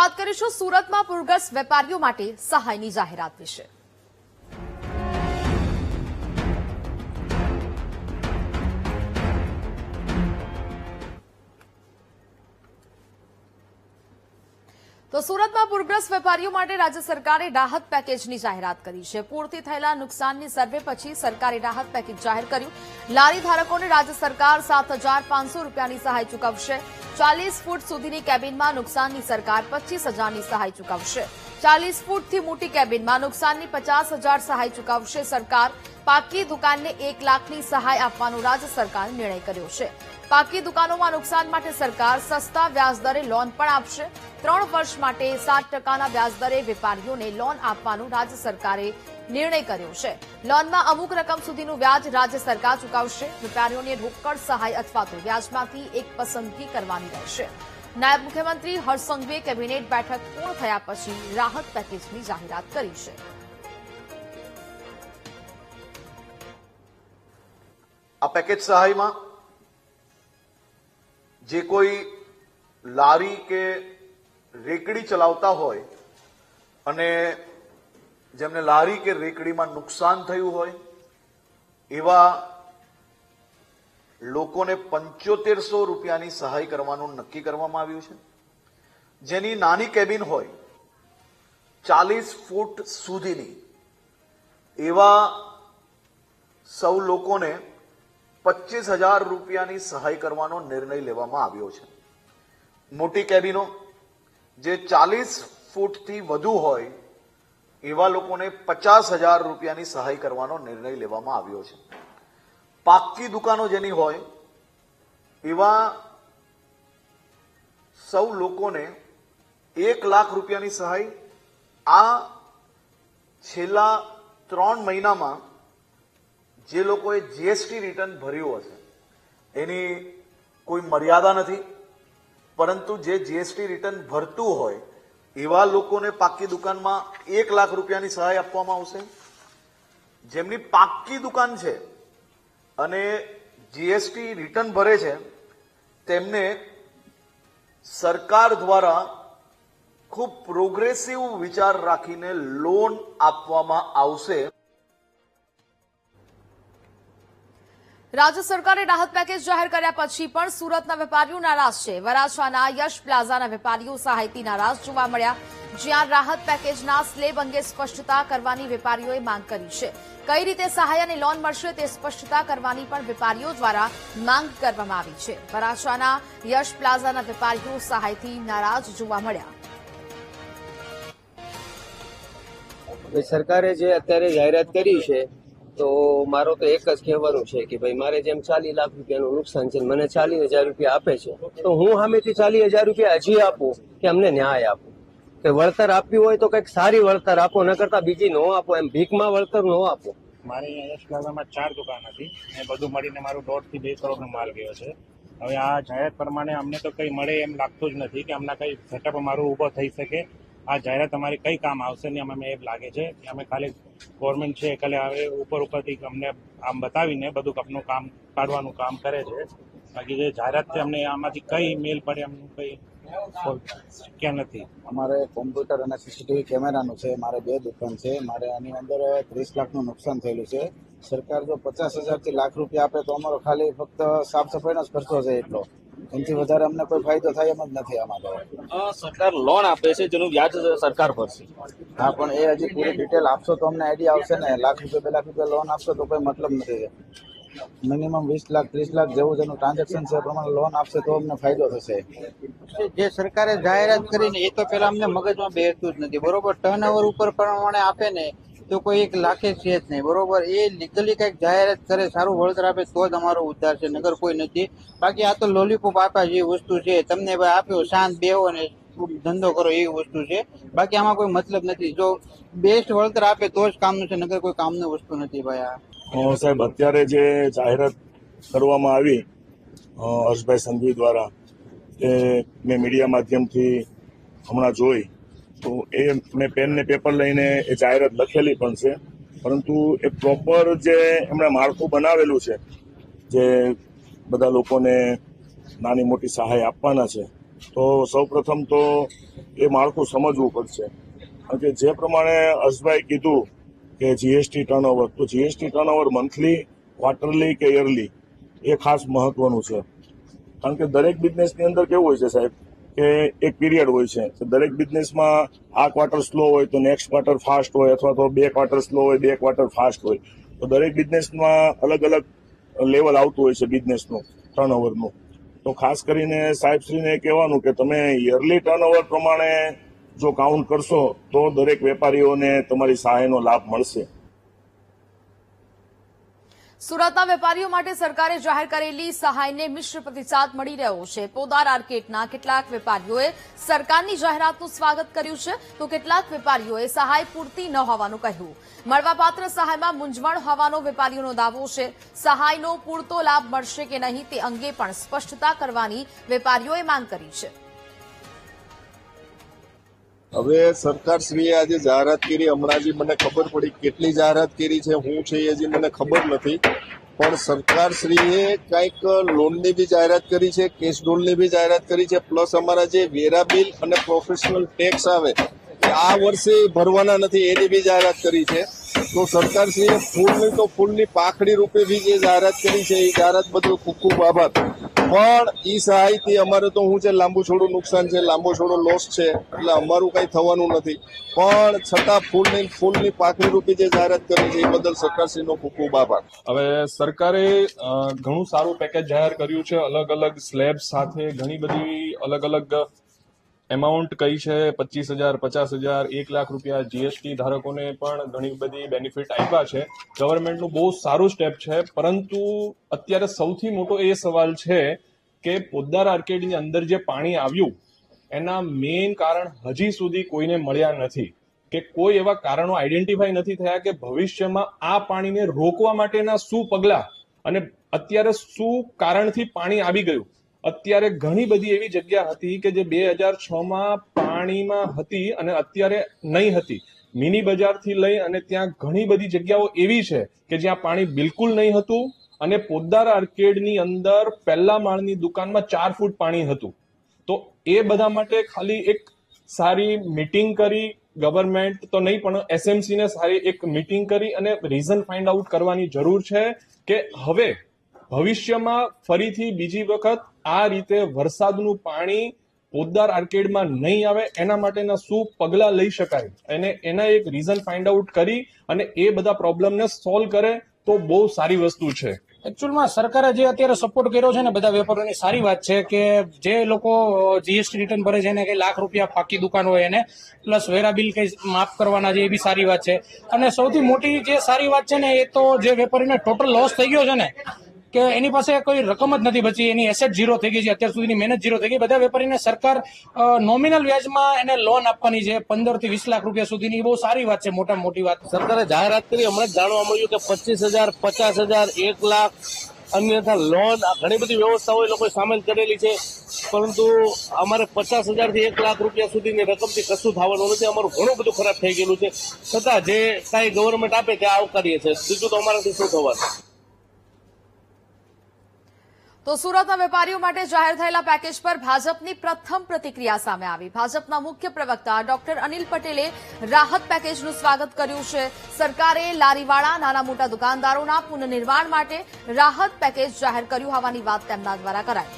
વાત કરીશું સુરતમાં પૂરગ્રસ્ત વેપારીઓ માટે સહાયની જાહેરાત વિશે। તો સુરતમાં પૂરગ્રસ્ત વેપારીઓ માટે રાજ્ય સરકારે રાહત પેકેજની જાહેરાત કરી છે। પૂરથી થયેલા નુકસાનની સર્વે પછી સરકારે રાહત પેકેજ જાહેર કર્યું। લારી ધારકોને રાજ્ય સરકાર 7,500 રૂપિયાની સહાય ચૂકવશે। 40 ફૂટ સુધીની કેબિનમાં નુકસાનની સરકાર 25,000ની સહાય ચૂકવશે। 40 ફૂટથી મોટી કેબિનમાં નુકસાનની 50,000 સહાય ચૂકવશે સરકાર। પાકી દુકાનને 1 લાખની સહાય આપવાનો રાજ્ય સરકારે નિર્ણય કર્યો છે। પાકી દુકાનોમાં નુકસાન માટે સરકાર સસ્તા વ્યાજદરે લોન પણ આપશે। 3 વર્ષ માટે 7% વ્યાજદરે વેપારીઓને લોન આપવાનો રાજ્ય સરકારે નિર્ણય કર્યો છે। લોનમાં અમુક રકમ સુધીનું વ્યાજ રાજ્ય સરકાર ચૂકવશે। વેપારીઓને રોકડ સહાય અથવા તો વ્યાજમાંથી એક પસંદગી કરવાની રહેશે। નાયબ મુખ્યમંત્રી હર્ષ સંઘવીએ કેબિનેટ બેઠક પૂર્ણ થયા પછી રાહત પેકેજની જાહેરાત કરી છે। આ પેકેજ સહાયમાં જે કોઈ લારી કે રેકડી ચલાવતા હોય અને જેમને લારી કે રેકડીમાં નુકસાન થયું હોય એવા લોકોને 7500 રૂપિયાની સહાય કરવાનું નક્કી કરવામાં આવ્યું છે। જેની નાની કેબિન હોય 40 ફૂટ સુધીની એવા સૌ લોકોને 25,000 રૂપિયાની સહાય કરવાનો નિર્ણય લેવામાં આવ્યો છે। મોટી કેબિનો જે 40 ફૂટથી વધુ હોય એવા લોકોને 50,000 રૂપિયાની સહાય કરવાનો નિર્ણય લેવામાં આવ્યો છે। પાકી દુકાનો જેની હોય એવા સૌ લોકોને 1 લાખ રૂપિયાની સહાય આ છેલ્લા 3 મહિનામાં જે લોકોએ જીએસટી રિટર્ન ભર્યું હશે એની કોઈ મર્યાદા નથી, પરંતુ જે જીએસટી રિટર્ન ભરતું હોય એવા લોકોને પાકી દુકાનમાં 1 લાખ રૂપિયાની સહાય આપવામાં આવશે। જેમની પાકી દુકાન છે અને જીએસટી રિટર્ન ભરે છે તેમને સરકાર દ્વારા ખૂબ પ્રોગ્રેસિવ વિચાર રાખીને લોન આપવામાં આવશે। રાજ્ય સરકારે રાહત પેકેજ જાહેર કર્યા પછી પણ સુરતના વેપારીઓ નારાજ છે। વરાછાના યશ પ્લાઝાના વેપારીઓ સહાયથી નારાજ જોવા મળ્યા। જ્યાં રાહત પેકેજના સ્લેબ અંગે સ્પષ્ટતા કરવાની વેપારીઓએ માંગ કરી છે। કઈ રીતે સહાય અને લોન મળશે તે સ્પષ્ટતા કરવાની પણ વેપારીઓ દ્વારા માંગ કરવામાં આવી છે। વરાછાના યશ પ્લાઝાના વેપારીઓ સહાયથી નારાજ જોવા મળ્યા। સરકારે જે અત્યારે જાહેરાત કરી છે તો મારો તો એક જ કહેવાનું છે કે ભાઈ મારે જેમ 40 લાખ રૂપિયાનું નુકસાન છે મને 40,000 રૂપિયા આપે છે તો હું સામેથી 40,000 રૂપિયા હજી આપું કે અમને ન્યાય આપો, કે વળતર આપ્યું હોય તો કંઈક સારી વળતર આપો, ન કરતા બીજી ન આપો, એમ ભીખમાં વળતર ન આપો। મારે અહીંયા યશ પ્લાઝામાં 4 દુકાન હતી અને બધું મળીને મારું 1.5 થી 2 કરોડનો માલ ગયો છે। હવે આ જાહેરાત પ્રમાણે અમને તો કંઈ મળે એમ લાગતું જ નથી કે અમને કંઈ સેટઅપ અમારું ઊભો થઈ શકે। આ જાહેરાત અમારી કઈ કામ આવશે ને અમને એમ લાગે છે કે અમે ખાલી ગવર્મેન્ટ છે એટલે હવે ઉપરથી અમને આમ બતાવીને બધું આપનું કામ કાઢવાનું કામ કરે છે। બાકી જે જાહેરાત છે અમને આમાંથી કઈ મેલ પડે એમનું કઈ શક્ય નથી। અમારે કોમ્પ્યુટર અને સીસીટીવી કેમેરાનું છે। મારે 2 દુકાન છે। મારે આની અંદર 30 લાખનું નુકસાન થયેલું છે। સરકાર જો 50,000 થી લાખ રૂપિયા આપે તો અમારો ખાલી ફક્ત સાફ સફાઈનો જ ખર્ચો છે એટલો, એનાથી વધારે અમને કોઈ ફાયદો થાય એમ જ નથી આમાં તો। સરકાર લોન આપે છે જેનું વ્યાજ સરકાર ભરશે। હા, પણ એ હજી પૂરી ડિટેલ આપશો તો અમને આઈડિયા આવશે ને। 1 લાખ રૂપિયા 2 લાખ રૂપિયા લોન આપશો તો કોઈ મતલબ નથી। મિનિમમ 20 લાખ 30 લાખ જેવું જેનું ટ્રાન્ઝેક્શન છે એ પ્રમાણે લોન આપશે તો અમને ફાયદો થશે। જે સરકારે જાહેરાત કરીને એ તો પેલા અમને મગજમાં બેસતું જ નથી, બરોબર। ટર્નઓવર ઉપર પ્રમાણે આપે ને તો કોઈ 1 લાખે છે જ નહીં, બરોબર। એ લીગલી કંઈક જાહેરાત કરે, સારું વળતર આપે તો જ અમારો ઉદ્ધાર છે, નગર કોઈ નથી। બાકી આ તો લોલીપોપ આપ્યા જેવી વસ્તુ છે, તમને આપ્યો શાંત બેહો ને ધંધો કરો એવી વસ્તુ છે। બાકી આમાં કોઈ મતલબ નથી। જો બેસ્ટ વળતર આપે તો જ કામનું છે, નગર કોઈ કામની વસ્તુ નથી ભાઈ આ। સાહેબ અત્યારે જે જાહેરાત કરવામાં આવી હર્ષભાઈ સંઘવી દ્વારા એ મેં મીડિયા માધ્યમથી હમણાં જોઈ તો એ મેં પેન ને પેપર લઈને એ જાહેરાત લખેલી પણ છે, પરંતુ એ પ્રોપર જે એમણે માળખું બનાવેલું છે જે બધા લોકોને નાની મોટી સહાય આપવાના છે તો સૌપ્રથમ તો એ માળખું સમજવું પડશે. કારણ કે જે પ્રમાણે હર્ષભાઈ કીધું કે જીએસટી ટર્નઓવર, તો જીએસટી ટર્નઓવર મંથલી, ક્વાર્ટરલી કે યરલી એ ખાસ મહત્વનું છે. કારણ કે દરેક બિઝનેસની અંદર કેવું હોય છે સાહેબ કે એક પીરિયડ હોય છે. તો દરેક બિઝનેસમાં આ ક્વાર્ટર સ્લો હોય તો નેક્સ્ટ ક્વાર્ટર ફાસ્ટ હોય, અથવા તો 2 ક્વાર્ટર સ્લો હોય 2 ક્વાર્ટર ફાસ્ટ હોય. તો દરેક બિઝનેસમાં અલગ અલગ લેવલ આવતું હોય છે બિઝનેસનું ટર્નઓવરનું. તો ખાસ કરીને સાહેબશ્રીને કહેવાનું કે તમે યરલી ટર્નઓવર પ્રમાણે જો કાઉન્ટ કરશો તો દરેક વેપારીઓને તમારી સહાયનો લાભ મળશે. સુરતના વેપારીઓ માટે સરકારે જાહેર કરેલી સહાયને મિશ્ર પ્રતિસાદ મળી રહ્યો છે. પોદાર આર્કેટના કેટલાક વેપારીઓએ સરકારની જાહેરાતનું સ્વાગત કર્યું છે, તો કેટલાક વેપારીઓએ સહાય પૂરતી ન હોવાનું કહ્યું. મળવાપાત્ર સહાયમાં મૂંઝવણ હોવાનો વેપારીઓનો દાવો છે. સહાયનો પૂરતો લાભ મળશે કે નહીં તે અંગે પણ સ્પષ્ટતા કરવાની વેપારીઓએ માંગ કરી છે. હવે સરકારશ્રીએ આજે જાહેરાત કરી, હમણાં જે મને ખબર પડી કેટલી જાહેરાત કરી છે, હું છે એ હજી મને ખબર નથી, પણ સરકારશ્રીએ કંઈક લોનની બી જાહેરાત કરી છે, કેશ ડોલની બી જાહેરાત કરી છે, પ્લસ અમારા જે વેરા બિલ અને પ્રોફેશનલ ટેક્સ આવે આ વર્ષે ભરવાના નથી એની બી જાહેરાત કરી છે. તો સરકારશ્રીએ ફૂલની તો ફૂલની પાખડી રૂપે બી જે જાહેરાત કરી છે એ જાહેરાત બદલ ખૂબ ખૂબ આભાર. પણ ઈ સહાયથી અમારે તો હું છે લાંબુ છોડું નુકસાન છે, લાંબો છોડો લોસ છે, એટલે અમારું કઈ થવાનું નથી. પણ છતાં ફૂલની પાખડી રૂપે જે જાહેરાત કરી છે એ બદલ સરકારશ્રીનો ખૂબ ખૂબ આભાર. હવે સરકારે ઘણું સારું પેકેજ જાહેર કર્યું છે. અલગ અલગ સ્લેબ સાથે ઘણી બધી અલગ અલગ એમાઉન્ટ કઈ છે, 25,000, 50,000, 1 લાખ રૂપિયા. જીએસટી ધારકોને પણ ઘણી બધી બેનિફિટ આપ્યા છે. ગવર્મેન્ટનું બહુ સારું સ્ટેપ છે, પરંતુ અત્યારે સૌથી મોટો એ સવાલ છે કે પોદ્દાર આર્કેડની અંદર જે પાણી આવ્યું એના મેઇન કારણ હજી સુધી કોઈને મળ્યા નથી, કે કોઈ એવા કારણો આઈડેન્ટિફાઈ નથી થયા કે ભવિષ્યમાં આ પાણીને રોકવા માટેના શું પગલાં અને અત્યારે શું કારણથી પાણી આવી ગયું. અત્યારે ઘણી બધી એવી જગ્યા હતી કે જે 2006માં પાણીમાં હતી અને અત્યારે નહીં હતી. મિની બજારથી લઈ અને ત્યાં ઘણી બધી જગ્યાઓ એવી છે કે જ્યાં પાણી બિલકુલ નહીં હતું અને પોદ્દાર આર્કેડની અંદર પહેલા માળની દુકાનમાં 4 ફૂટ પાણી હતું. તો એ બધા માટે ખાલી એક સારી મીટિંગ કરી, ગવર્મેન્ટ તો નહીં પણ એસએમસીને સારી એક મીટિંગ કરી અને રીઝન ફાઇન્ડ આઉટ કરવાની જરૂર છે કે હવે ભવિષ્યમાં ફરીથી બીજી વખત આ રીતે વરસાદનું પાણી પોદ્દાર આર્કેડમાં નહીં આવે એના માટેના શું પગલાં લઈ શકાય અને એના એક રીઝન ફાઇન્ડ આઉટ કરી અને એ બધા પ્રોબ્લેમને સોલ્વ કરે તો બહુ સારી વસ્તુ છે. એકચ્યુઅલમાં સરકારે જે અત્યારે સપોર્ટ કર્યો છે ને બધા વેપારીઓની સારી વાત છે કે જે લોકો જીએસટી રિટર્ન ભરે છે એને કઈ લાખ રૂપિયા પાકી દુકાન હોય એને પ્લસ વેરા બિલ કઈ માફ કરવાના છે એ બી સારી વાત છે. અને સૌથી મોટી જે સારી વાત છે ને એ તો જે વેપારીને ટોટલ લોસ થઈ ગયો છે ને કે એની પાસે કોઈ રકમ જ નથી બચી, એની એસેટ ઝીરો થઈ ગઈ છે, અત્યાર સુધીની મહેનત ઝીરો થઈ ગઈ. બધા વેપારીને સરકાર નોમિનલ વ્યાજમાં એને લોન આપવાની છે 15 થી 20 લાખ રૂપિયા સુધીની. બહુ સારી વાત છે, મોટામાં મોટી વાત. સરકારે જાહેરાત કરી, હમણાં જ જાણવા મળ્યું કે 25,000, 50,000, 1 લાખ અન્યથા લોન ઘણી બધી વ્યવસ્થાઓ એ લોકોએ સામેલ કરેલી છે, પરંતુ અમારે 50,000 થી 1 લાખ રૂપિયા સુધીની રકમથી કશું થવાનું નથી. અમારું ઘણું બધું ખરાબ થઈ ગયેલું છે, છતાં જે કાંઈ ગવર્મેન્ટ આપે તે આવકારીએ છે. બીજું તો અમારાથી શું થવાનું. તો સુરતના વેપારીઓ માટે જાહેર થયેલા પેકેજ પર ભાજપની પ્રથમ પ્રતિક્રિયા સામે આવી. ભાજપના મુખ્ય પ્રવક્તા ડોક્ટર અનિલ પટેલે રાહત પેકેજનું સ્વાગત કર્યું છે. સરકારે લારીવાળા, નાના મોટા દુકાનદારોના પુનઃનિર્માણ માટે રાહત પેકેજ જાહેર કર્યું હોવાની વાત તેમના દ્વારા કરાઈ.